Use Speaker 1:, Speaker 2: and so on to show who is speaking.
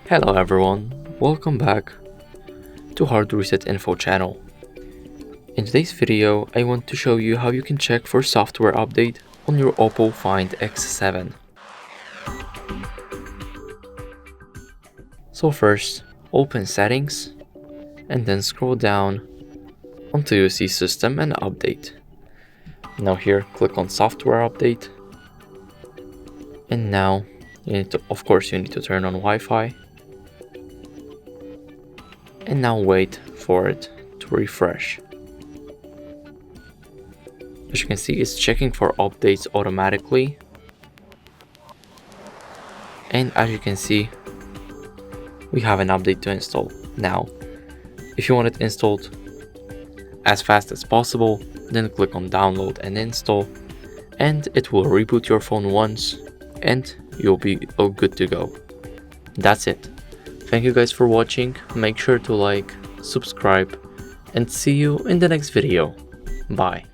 Speaker 1: Hello everyone, welcome back to HardReset.Info channel. In today's video, I want to show you how you can check for software update on your OPPO Find X7. So first, open Settings and then scroll down until you see System and Update. Now here, click on Software Update. And now, you need to turn on Wi-Fi. And now wait for it to refresh. As you can see, it's checking for updates automatically. And as you can see, we have an update to install. Now, if you want it installed as fast as possible, then click on download and install, and it will reboot your phone once and you'll be all good to go. That's it. Thank you guys for watching. Make sure to like, subscribe, and see you in the next video. Bye.